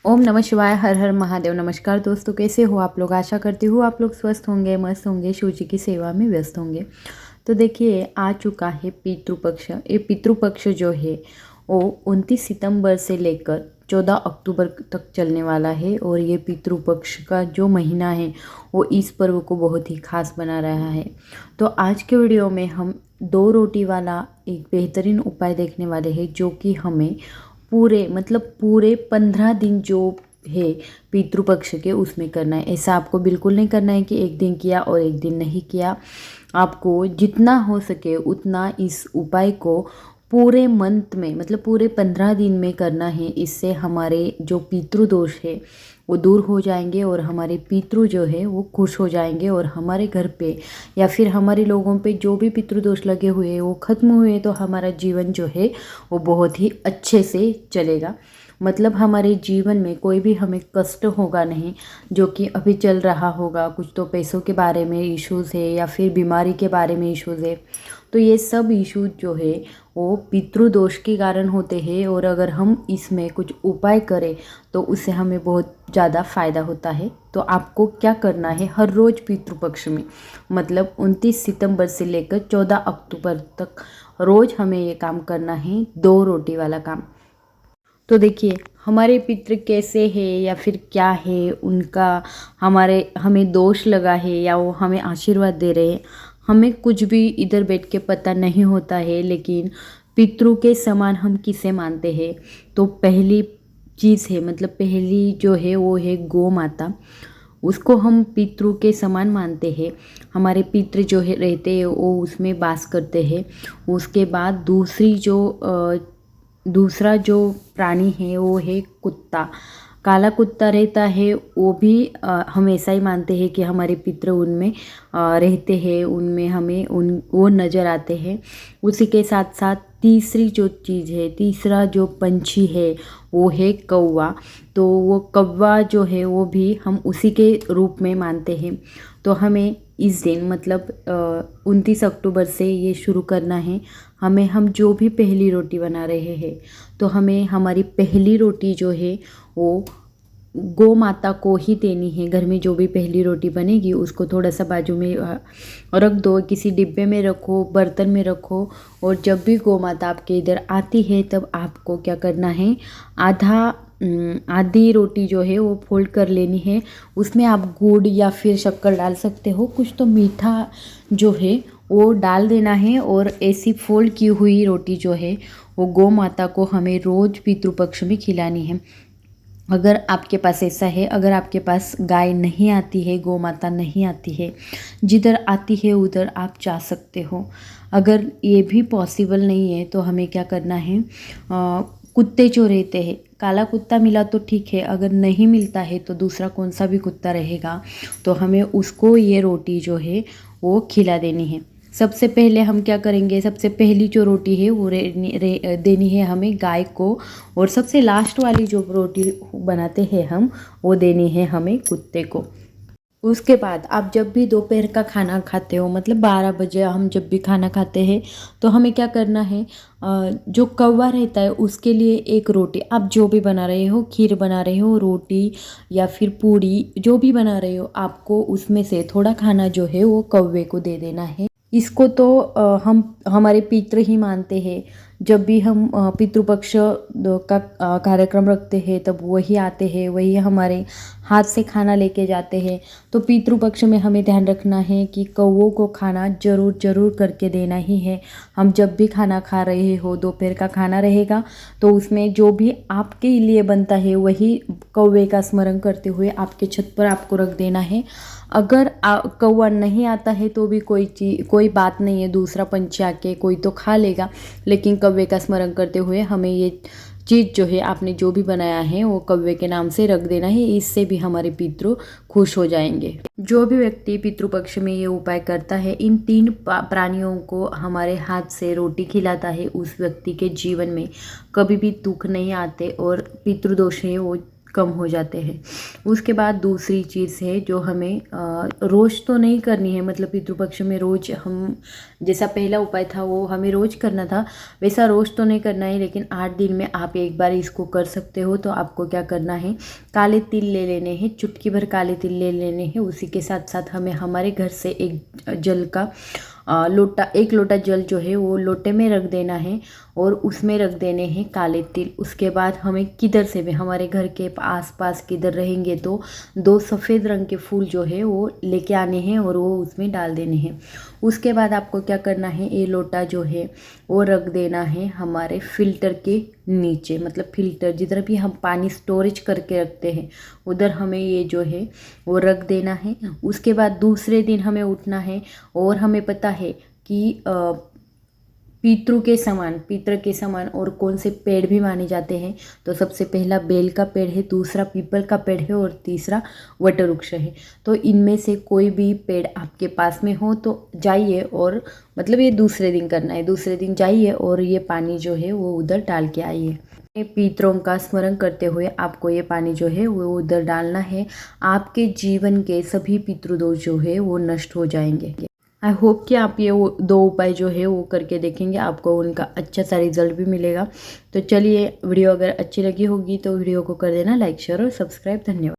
ओम नमः शिवाय। हर हर महादेव। नमस्कार दोस्तों, कैसे हो आप लोग। आशा करती हूँ आप लोग स्वस्थ होंगे, मस्त होंगे, शिव जी की सेवा में व्यस्त होंगे। तो देखिए, आ चुका है पितृपक्ष। ये पितृपक्ष जो है वो 29 सितंबर से लेकर 14 अक्टूबर तक चलने वाला है। और ये पितृपक्ष का जो महीना है वो इस पर्व को बहुत ही खास बना रहा है। तो आज के वीडियो में हम 2 रोटी वाला एक बेहतरीन उपाय देखने वाले हैं, जो कि हमें पूरे 15 दिन जो है पितृपक्ष के उसमें करना है। ऐसा आपको बिल्कुल नहीं करना है कि एक दिन किया और एक दिन नहीं किया। आपको जितना हो सके उतना इस उपाय को पूरे मंथ में पूरे 15 दिन में करना है। इससे हमारे जो पितृदोष है वो दूर हो जाएंगे और हमारे पितृ जो है वो खुश हो जाएंगे। और हमारे घर पे या फिर हमारे लोगों पे जो भी पितृदोष लगे हुए हैं वो ख़त्म हुए, तो हमारा जीवन जो है वो बहुत ही अच्छे से चलेगा। हमारे जीवन में कोई भी हमें कष्ट होगा नहीं, जो कि अभी चल रहा होगा। कुछ तो पैसों के बारे में इश्यूज़ है या फिर बीमारी के बारे में इश्यूज़ है। तो ये सब इश्यूज जो है वो पितृदोष के कारण होते हैं। और अगर हम इसमें कुछ उपाय करें तो उससे हमें बहुत ज़्यादा फ़ायदा होता है। तो आपको क्या करना है, हर रोज़ पितृपक्ष में 29 सितंबर से लेकर 14 अक्टूबर तक रोज़ हमें ये काम करना है, 2 रोटी वाला काम। तो देखिए, हमारे पितृ कैसे हैं या फिर क्या है उनका, हमें दोष लगा है या वो हमें आशीर्वाद दे रहे हैं, हमें कुछ भी इधर बैठ के पता नहीं होता है। लेकिन पितृ के समान हम किसे मानते हैं, तो पहली चीज़ है पहली जो है वो है गौ माता। उसको हम पितृ के समान मानते हैं। हमारे पितृ जो है रहते हैं वो उसमें वास करते हैं। उसके बाद दूसरा जो प्राणी है वो है कुत्ता। काला कुत्ता रहता है, वो भी हम ऐसा ही मानते हैं कि हमारे पितृ उनमें रहते हैं, उनमें हमें वो नज़र आते हैं। उसी के साथ साथ तीसरा जो पंछी है वो है कौवा। तो वो कौवा जो है वो भी हम उसी के रूप में मानते हैं। तो हमें इस दिन 29 अक्टूबर से ये शुरू करना है। हम जो भी पहली रोटी बना रहे हैं तो हमें हमारी पहली रोटी जो है वो गौ माता को ही देनी है। घर में जो भी पहली रोटी बनेगी उसको थोड़ा सा बाजू में रख दो, किसी डिब्बे में रखो, बर्तन में रखो। और जब भी गौ माता आपके इधर आती है तब आपको क्या करना है, आधी रोटी जो है वो फोल्ड कर लेनी है। उसमें आप गुड़ या फिर शक्कर डाल सकते हो, कुछ तो मीठा जो है वो डाल देना है। और ऐसी फोल्ड की हुई रोटी जो है वो गौ माता को हमें रोज़ पितृपक्ष में खिलानी है। अगर आपके पास ऐसा है, अगर आपके पास गाय नहीं आती है, गौ माता नहीं आती है, जिधर आती है उधर आप जा सकते हो। अगर ये भी पॉसिबल नहीं है तो हमें क्या करना है, कुत्ते जो रहते हैं, काला कुत्ता मिला तो ठीक है, अगर नहीं मिलता है तो दूसरा कौन सा भी कुत्ता रहेगा तो हमें उसको ये रोटी जो है वो खिला देनी है। सबसे पहले हम क्या करेंगे, सबसे पहली जो रोटी है वो देनी है हमें गाय को। और सबसे लास्ट वाली जो रोटी बनाते हैं हम, वो देनी है हमें कुत्ते को। उसके बाद आप जब भी दोपहर का खाना खाते हो, 12 बजे हम जब भी खाना खाते हैं तो हमें क्या करना है, जो कौवा रहता है उसके लिए एक रोटी, आप जो भी बना रहे हो, खीर बना रहे हो, रोटी या फिर पूड़ी जो भी बना रहे हो, आपको उसमें से थोड़ा खाना जो है वो कौवे को दे देना है। इसको तो हम हमारे पितृ ही मानते हैं। जब भी हम पितृपक्ष का कार्यक्रम रखते हैं तब वही आते हैं, वही हमारे हाथ से खाना लेके जाते हैं। तो पितृपक्ष में हमें ध्यान रखना है कि कौवों को खाना ज़रूर करके देना ही है। हम जब भी खाना खा रहे हो, दोपहर का खाना रहेगा तो उसमें जो भी आपके लिए बनता है वही कौवे का स्मरण करते हुए आपके छत पर आपको रख देना है। अगर कौवा नहीं आता है तो भी कोई बात नहीं है, दूसरा पंछी आके कोई तो खा लेगा। लेकिन कौवे का स्मरण करते हुए हमें ये चीज़ जो है आपने जो भी बनाया है वो कौवे के नाम से रख देना है। इससे भी हमारे पितृ खुश हो जाएंगे। जो भी व्यक्ति पितृपक्ष में ये उपाय करता है, इन 3 प्राणियों को हमारे हाथ से रोटी खिलाता है, उस व्यक्ति के जीवन में कभी भी दुख नहीं आते और पितृदोष है वो कम हो जाते हैं। उसके बाद दूसरी चीज़ है जो हमें रोज़ तो नहीं करनी है, मतलब पितृपक्ष में रोज़ हम, जैसा पहला उपाय था वो हमें रोज़ करना था, वैसा रोज़ तो नहीं करना है, लेकिन 8 दिन में आप एक बार इसको कर सकते हो। तो आपको क्या करना है, काले तिल ले लेने हैं, चुटकी भर काले तिल ले लेने हैं। उसी के साथ साथ हमें हमारे घर से एक जल का लोटा, 1 लोटा जल जो है वो लोटे में रख देना है और उसमें रख देने हैं काले तिल। उसके बाद हमें किधर से भी, हमारे घर के आसपास किधर रहेंगे तो 2 सफ़ेद रंग के फूल जो है वो लेके आने हैं और वो उसमें डाल देने हैं। उसके बाद आपको क्या करना है, ये लोटा जो है वो रख देना है हमारे फिल्टर के नीचे, मतलब फिल्टर जिधर भी हम पानी स्टोरेज करके रखते हैं उधर हमें ये जो है वो रख देना है। उसके बाद दूसरे दिन हमें उठना है और हमें पता है कि पितृ के समान और कौन से पेड़ भी माने जाते हैं। तो सबसे पहला बेल का पेड़ है, दूसरा पीपल का पेड़ है और तीसरा वटवृक्ष है। तो इनमें से कोई भी पेड़ आपके पास में हो तो जाइए, और मतलब ये दूसरे दिन करना है, दूसरे दिन जाइए और ये पानी जो है वो उधर डाल के आइए। पितरों का स्मरण करते हुए आपको ये पानी जो है वो उधर डालना है। आपके जीवन के सभी पितृदोष जो है वो नष्ट हो जाएंगे। आई होप कि आप ये 2 उपाय जो है वो करके देखेंगे, आपको उनका अच्छा सा रिजल्ट भी मिलेगा। तो चलिए, वीडियो अगर अच्छी लगी होगी तो वीडियो को कर देना लाइक, शेयर और सब्सक्राइब। धन्यवाद।